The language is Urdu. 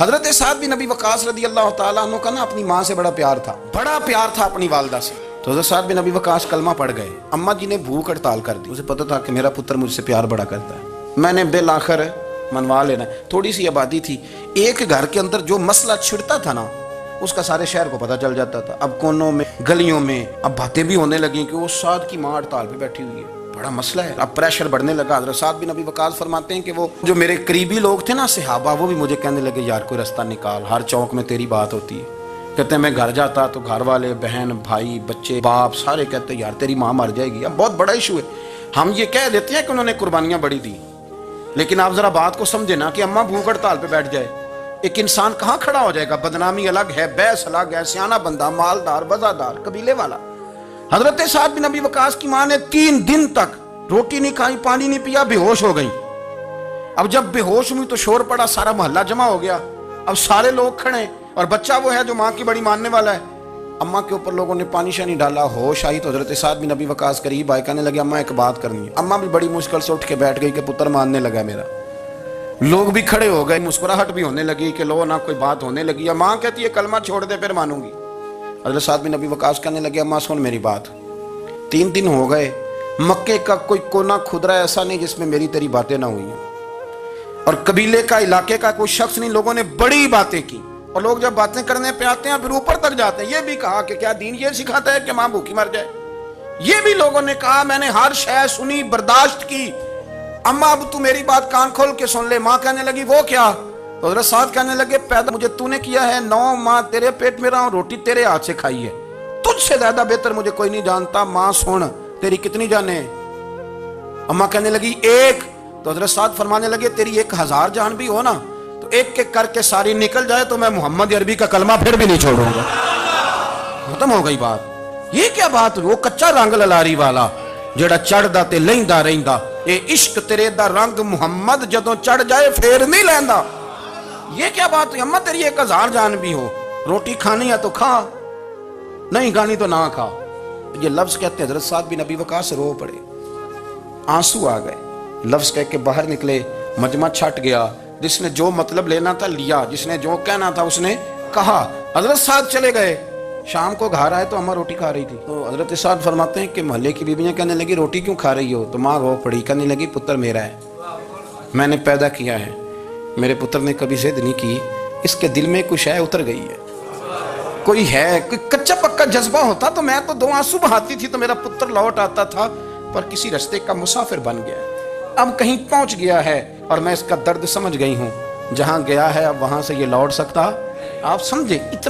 حضرت سعد بن ابی وقاص رضی اللہ تعالیٰ عنہ کا نا اپنی ماں سے بڑا پیار تھا اپنی والدہ سے. تو حضرت سعد بن ابی وقاص کلمہ پڑھ گئے. اماں جی نے بھوک ہڑتال کر دی. اسے پتہ تھا کہ میرا پتر مجھ سے پیار بڑا کرتا ہے, میں نے بالآخر منوا لینا ہے. تھوڑی سی آبادی تھی, ایک گھر کے اندر جو مسئلہ چھڑتا تھا نا اس کا سارے شہر کو پتہ چل جاتا تھا. اب کونوں میں گلیوں میں اب باتیں بھی ہونے لگیں کہ وہ سعد کی ماں ہڑتال پہ بیٹھی ہوئی ہے, بڑا مسئلہ ہے. اب پریشر بڑھنے لگا. حضرت سعد بن ابی وقاص فرماتے ہیں کہ وہ جو میرے قریبی لوگ تھے نا صحابہ, وہ بھی مجھے کہنے لگے یار کوئی رستہ نکال, ہر چوک میں تیری بات ہوتی ہے. کہتے ہیں میں گھر جاتا تو گھر والے, بہن, بھائی, بچے, باپ سارے کہتے ہیں یار تیری ماں مر جائے گی. اب بہت بڑا ایشو ہے. ہم یہ کہہ دیتے ہیں کہ انہوں نے قربانیاں بڑی دی, لیکن آپ ذرا بات کو سمجھے نا کہ اماں بھوک ہڑتال پہ بیٹھ جائے, ایک انسان کہاں کھڑا ہو جائے گا؟ بدنامی الگ ہے, بحث الگ ہے, سیانہ بندہ, مالدار, وزادار, قبیلے والا. حضرت سعد بن ابی وقاص کی ماں نے 3 دن تک روٹی نہیں کھائی, پانی نہیں پیا, بے ہوش ہو گئی. اب جب بے ہوش ہوئی تو شور پڑا, سارا محلہ جمع ہو گیا. اب سارے لوگ کھڑے اور بچہ وہ ہے جو ماں کی بڑی ماننے والا ہے. اماں کے اوپر لوگوں نے پانی شانی ڈالا, ہوش آئی تو حضرت سعد بن ابی وقاص قریب آئے, کہنے لگے اماں ایک بات کرنی ہے. اماں بھی بڑی مشکل سے اٹھ کے بیٹھ گئی کہ پتر ماننے لگا میرا. لوگ بھی کھڑے ہو گئے, مسکراہٹ بھی ہونے لگی کہ لو نہ کوئی بات ہونے لگی. ماں کہتی ہے کلمہ چھوڑ دے پھر مانوں گی. حضرت سعد بن ابی وقاص کہنے لگے اماں سن میری بات, 3 دن ہو گئے, مکے کا کوئی کونا کھدرا ایسا نہیں جس میں میری تیری باتیں نہ ہوئی ہیں, اور قبیلے کا, علاقے کا کوئی شخص نہیں. لوگوں نے بڑی باتیں کی, اور لوگ جب باتیں کرنے پہ آتے ہیں پھر اوپر تک جاتے ہیں. یہ بھی کہا کہ کیا دین یہ سکھاتا ہے کہ ماں بھوکی مر جائے؟ یہ بھی لوگوں نے کہا. میں نے ہر شے سنی, برداشت کی. اماں اب تو میری بات کان کھول کے سن لے. ماں کہنے لگی وہ کیا؟ تو حضرت سعد کہنے لگے پیدا مجھے تو نے کیا ہے, 9 ماہ تیرے پیٹ میں رہا ہوں, روٹی تیرے ہاتھ سے کھائی ہے, تجھ سے زیادہ بہتر مجھے کوئی نہیں جانتا. ماں سن تیری کتنی جانیں؟ اماں کہنے لگی 1. تو حضرت سعد فرمانے لگے تیری 1000 جان بھی ہو نا تو ایک ایک کر کے ساری نکل جائے تو میں محمد عربی کا کلمہ پھر بھی نہیں چھوڑوں گا. ختم ہو گئی بات. یہ کیا بات؟ وہ کچا رنگ للاری والا جڑا چڑھدا تے لیندا رہندا, اے عشق تیرے دا رنگ محمد جدوں چڑھ جائے پھر نہیں لیندا. یہ کیا بات ہے؟ اماں تیری 1000 جان بھی ہو, روٹی کھانی ہے تو کھا, نہیں کھانی تو نہ کھا. یہ لفظ کہتے ہیں حضرت سعد بن ابی وقاص رو پڑے, آنسو آ گئے. لفظ کہہ کے باہر نکلے, مجمع چھٹ گیا. جس نے جو مطلب لینا تھا لیا, جس نے جو کہنا تھا اس نے کہا. حضرت سعد چلے گئے. شام کو گھر آئے تو اماں روٹی کھا رہی تھی. تو حضرت سعد فرماتے ہیں کہ محلے کی بیویاں کہنے لگی روٹی کیوں کھا رہی ہو؟ تو ماں رو پڑی, کہنے لگی پتر میرا ہے, میں نے پیدا کیا ہے, میرے پتر نے کبھی ضد نہیں کی, اس کے دل میں کچھ ہے اتر گئی ہے. کوئی ہے, کوئی کچا پکا جذبہ ہوتا تو میں تو 2 آنسو بہاتی تھی تو میرا پتر لوٹ آتا تھا, پر کسی رستے کا مسافر بن گیا, اب کہیں پہنچ گیا ہے اور میں اس کا درد سمجھ گئی ہوں. جہاں گیا ہے اب وہاں سے یہ لوٹ سکتا. آپ سمجھے اتنا